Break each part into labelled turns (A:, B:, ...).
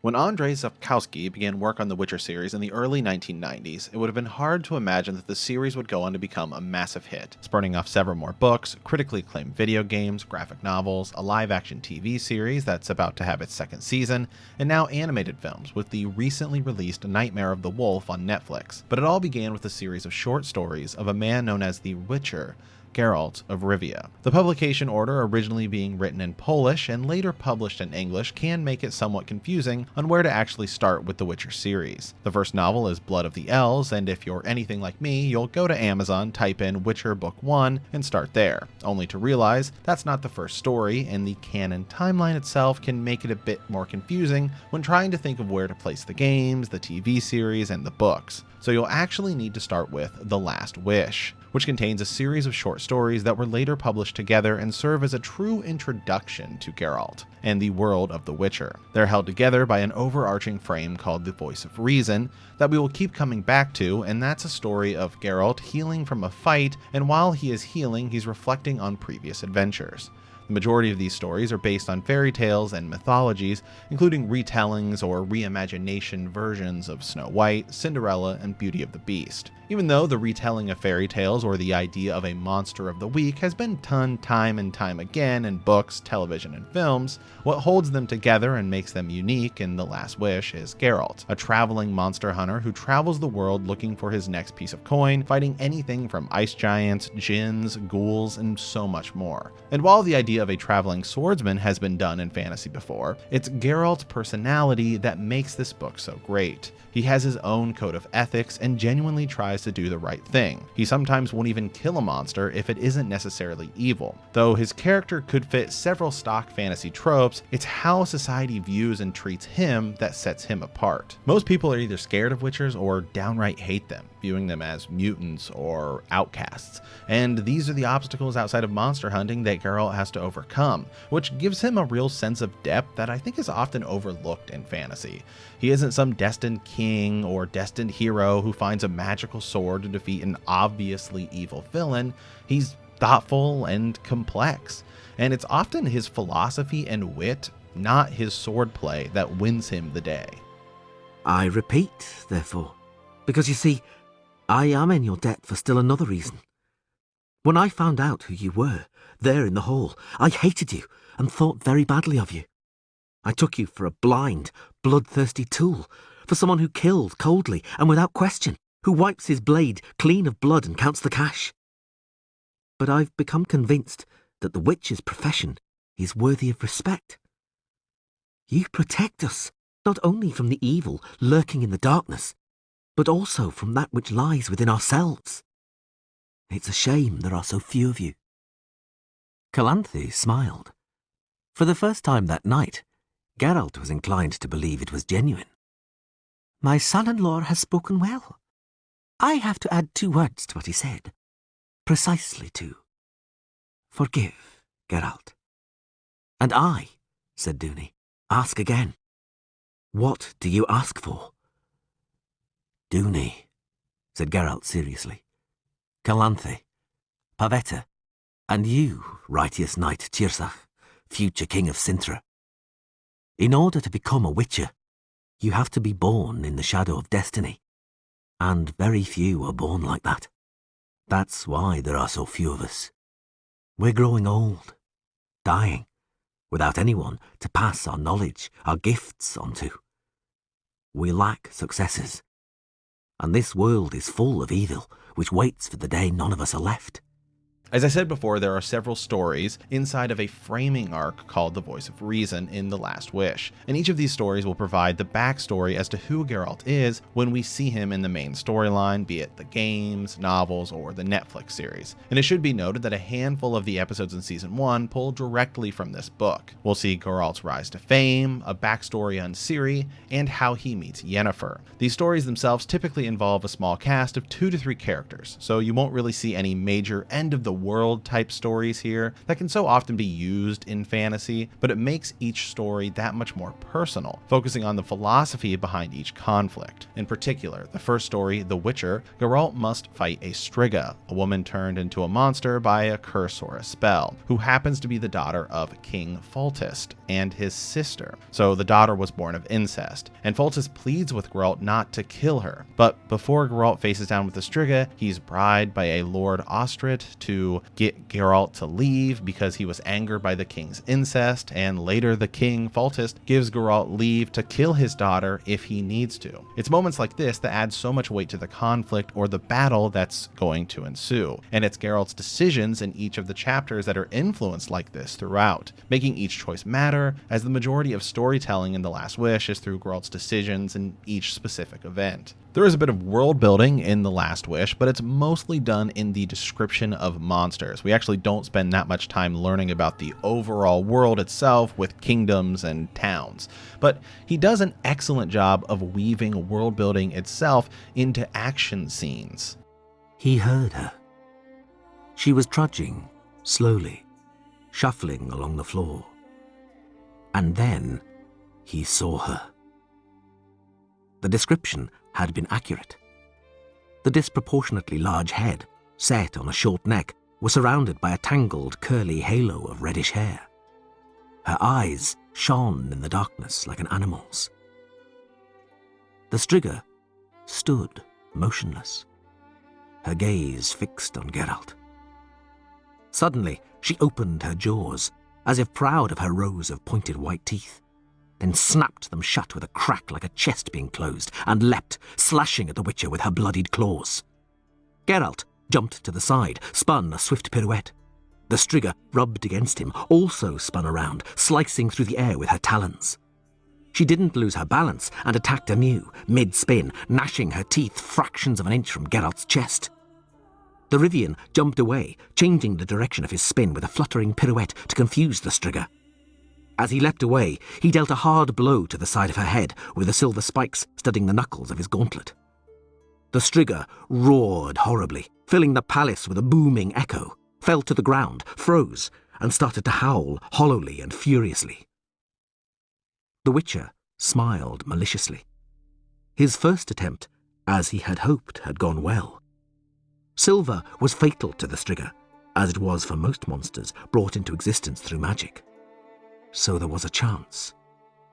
A: When Andrzej Sapkowski began work on the Witcher series in the early 1990s, it would have been hard to imagine that the series would go on to become a massive hit, spurning off several more books, critically acclaimed video games, graphic novels, a live-action TV series that's about to have its second season, and now animated films with the recently released Nightmare of the Wolf on Netflix. But it all began with a series of short stories of a man known as the Witcher, Geralt of Rivia. The publication order, originally being written in Polish and later published in English, can make it somewhat confusing on where to actually start with the Witcher series. The first novel is Blood of the Elves, and if you're anything like me, you'll go to Amazon, type in Witcher Book 1, and start there, only to realize that's not the first story, and the canon timeline itself can make it a bit more confusing when trying to think of where to place the games, the TV series, and the books. So you'll actually need to start with The Last Wish, which contains a series of short stories that were later published together and serve as a true introduction to Geralt and the world of The Witcher. They're held together by an overarching frame called The Voice of Reason that we will keep coming back to, and that's a story of Geralt healing from a fight, and while he is healing, he's reflecting on previous adventures. The majority of these stories are based on fairy tales and mythologies, including retellings or reimagination versions of Snow White, Cinderella, and Beauty of the Beast. Even though the retelling of fairy tales or the idea of a monster of the week has been done time and time again in books, television, and films, what holds them together and makes them unique in The Last Wish is Geralt, a traveling monster hunter who travels the world looking for his next piece of coin, fighting anything from ice giants, djinns, ghouls, and so much more. And while the idea of a traveling swordsman has been done in fantasy before, it's Geralt's personality that makes this book so great. He has his own code of ethics and genuinely tries to do the right thing. He sometimes won't even kill a monster if it isn't necessarily evil. Though his character could fit several stock fantasy tropes, it's how society views and treats him that sets him apart. Most people are either scared of Witchers or downright hate them, viewing them as mutants or outcasts. And these are the obstacles outside of monster hunting that Geralt has to overcome, which gives him a real sense of depth that I think is often overlooked in fantasy. He isn't some destined king or destined hero who finds a magical sword to defeat an obviously evil villain. He's thoughtful and complex, and it's often his philosophy and wit, not his swordplay, that wins him the day.
B: I repeat, therefore, because you see, I am in your debt for still another reason. When I found out who you were, there in the hall, I hated you and thought very badly of you. I took you for a blind, bloodthirsty tool, for someone who killed coldly and without question, who wipes his blade clean of blood and counts the cash. But I've become convinced that the witch's profession is worthy of respect. You protect us, not only from the evil lurking in the darkness, but also from that which lies within ourselves. It's a shame there are so few of you. Calanthe smiled. For the first time that night, Geralt was inclined to believe it was genuine. My son-in-law has spoken well. I have to add 2 words to what he said. Precisely 2. Forgive, Geralt. And I, said Dooney, ask again. What do you ask for? Dooney, said Geralt seriously. Calanthe, Pavetta, and you, righteous knight Tirsach, future king of Sintra. In order to become a witcher, you have to be born in the shadow of destiny, and very few are born like that. That's why there are so few of us. We're growing old, dying, without anyone to pass our knowledge, our gifts onto. We lack successors, and this world is full of evil, which waits for the day none of us are left.
A: As I said before, there are several stories inside of a framing arc called The Voice of Reason in The Last Wish, and each of these stories will provide the backstory as to who Geralt is when we see him in the main storyline, be it the games, novels, or the Netflix series. And it should be noted that a handful of the episodes in Season 1 pull directly from this book. We'll see Geralt's rise to fame, a backstory on Ciri, and how he meets Yennefer. These stories themselves typically involve a small cast of 2 to 3 characters, so you won't really see any major end of the world type stories here that can so often be used in fantasy, but it makes each story that much more personal, focusing on the philosophy behind each conflict. In particular, the first story, The Witcher, Geralt must fight a Striga, a woman turned into a monster by a curse or a spell, who happens to be the daughter of King Foltest and his sister. So the daughter was born of incest, and Foltest pleads with Geralt not to kill her. But before Geralt faces down with the Striga, he's bribed by a Lord Ostrit to get Geralt to leave because he was angered by the king's incest, and later the king, Foltest, gives Geralt leave to kill his daughter if he needs to. It's moments like this that add so much weight to the conflict or the battle that's going to ensue, and it's Geralt's decisions in each of the chapters that are influenced like this throughout, making each choice matter, as the majority of storytelling in The Last Wish is through Geralt's decisions in each specific event. There is a bit of world building in The Last Wish, but it's mostly done in the description of monsters. We actually don't spend that much time learning about the overall world itself with kingdoms and towns. But he does an excellent job of weaving world building itself into action scenes.
B: He heard her. She was trudging, slowly, shuffling along the floor. And then he saw her. The description had been accurate. The disproportionately large head, set on a short neck, was surrounded by a tangled, curly halo of reddish hair. Her eyes shone in the darkness like an animal's. The Striga stood motionless, her gaze fixed on Geralt. Suddenly, she opened her jaws, as if proud of her rows of pointed white teeth, then snapped them shut with a crack like a chest being closed, and leapt, slashing at the Witcher with her bloodied claws. Geralt jumped to the side, spun a swift pirouette. The Striga rubbed against him, also spun around, slicing through the air with her talons. She didn't lose her balance and attacked anew, mid-spin, gnashing her teeth fractions of an inch from Geralt's chest. The Rivian jumped away, changing the direction of his spin with a fluttering pirouette to confuse the Striga. As he leapt away, he dealt a hard blow to the side of her head, with the silver spikes studding the knuckles of his gauntlet. The Striga roared horribly, filling the palace with a booming echo, fell to the ground, froze, and started to howl hollowly and furiously. The Witcher smiled maliciously. His first attempt, as he had hoped, had gone well. Silver was fatal to the Striga, as it was for most monsters brought into existence through magic. So there was a chance.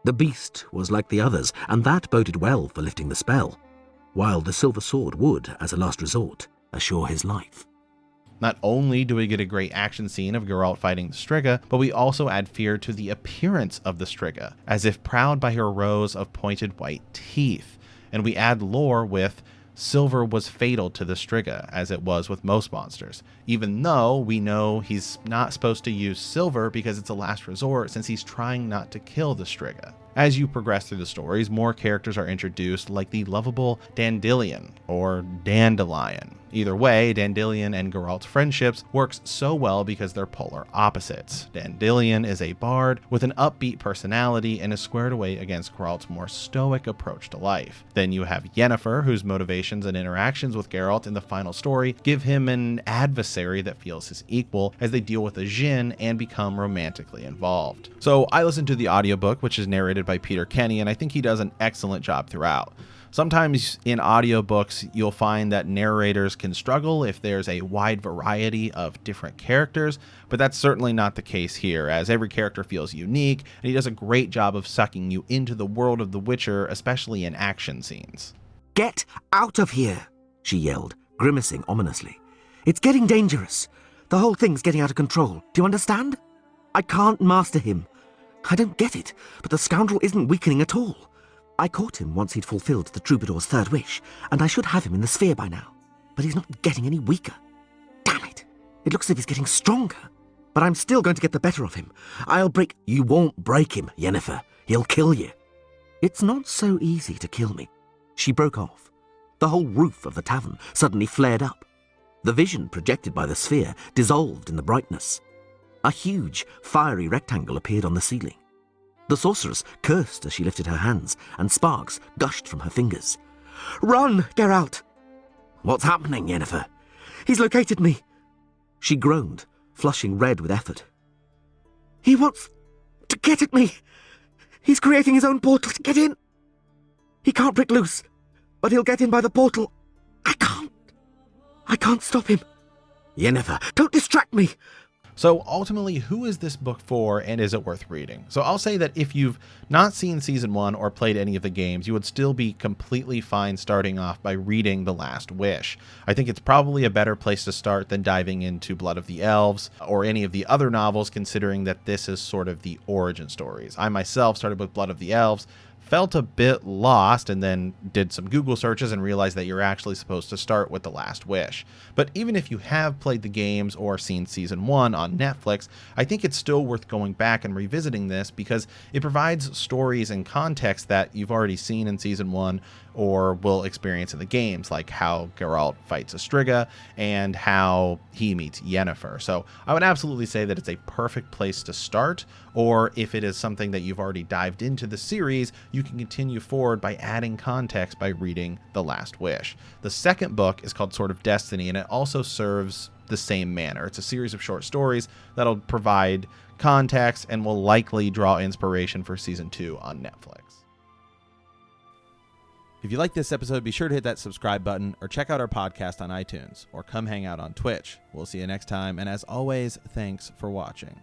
B: The beast was like the others, and that boded well for lifting the spell, while the silver sword would, as a last resort, assure his life.
A: Not only do we get a great action scene of Geralt fighting the Striga, but we also add fear to the appearance of the Striga, as if proud by her rows of pointed white teeth. And we add lore with silver was fatal to the Striga, as it was with most monsters, even though we know he's not supposed to use silver because it's a last resort since he's trying not to kill the Striga. As you progress through the stories, more characters are introduced, like the lovable Dandelion, or Dandelion. Either way, Dandelion and Geralt's friendships works so well because they're polar opposites. Dandelion is a bard with an upbeat personality and is squared away against Geralt's more stoic approach to life. Then you have Yennefer, whose motivations and interactions with Geralt in the final story give him an adversary that feels his equal as they deal with a djinn and become romantically involved. So I listened to the audiobook, which is narrated by Peter Kenny, and I think he does an excellent job throughout. Sometimes in audiobooks, you'll find that narrators can struggle if there's a wide variety of different characters, but that's certainly not the case here, as every character feels unique, and he does a great job of sucking you into the world of The Witcher, especially in action scenes.
B: "Get out of here!" she yelled, grimacing ominously. "It's getting dangerous. The whole thing's getting out of control. Do you understand? I can't master him. I don't get it, but the scoundrel isn't weakening at all. I caught him once he'd fulfilled the troubadour's third wish, and I should have him in the sphere by now. But he's not getting any weaker. Damn it! It looks as if he's getting stronger. But I'm still going to get the better of him. I'll break... You won't break him, Yennefer. He'll kill you. It's not so easy to kill me." She broke off. The whole roof of the tavern suddenly flared up. The vision projected by the sphere dissolved in the brightness. A huge, fiery rectangle appeared on the ceiling. The sorceress cursed as she lifted her hands, and sparks gushed from her fingers. "Run, Geralt!" "What's happening, Yennefer?" "He's located me." She groaned, flushing red with effort. He wants to get at me. He's creating his own portal to get in. He can't break loose, but he'll get in by the portal. I can't stop him. Yennefer, don't distract me.
A: So ultimately, who is this book for, and is it worth reading? So I'll say that if you've not seen Season 1 or played any of the games, you would still be completely fine starting off by reading The Last Wish. I think it's probably a better place to start than diving into Blood of the Elves or any of the other novels, considering that this is sort of the origin stories. I myself started with Blood of the Elves, felt a bit lost, and then did some Google searches and realized that you're actually supposed to start with The Last Wish. But even if you have played the games or seen Season 1 on Netflix, I think it's still worth going back and revisiting this because it provides stories and context that you've already seen in Season 1 or will experience in the games, like how Geralt fights Astriga and how he meets Yennefer. So I would absolutely say that it's a perfect place to start, or if it is something that you've already dived into the series, you can continue forward by adding context by reading The Last Wish. The second book is called Sword of Destiny, and it also serves the same manner. It's a series of short stories that'll provide context and will likely draw inspiration for Season 2 on Netflix. If you like this episode, be sure to hit that subscribe button or check out our podcast on iTunes or come hang out on Twitch. We'll see you next time, and as always, thanks for watching.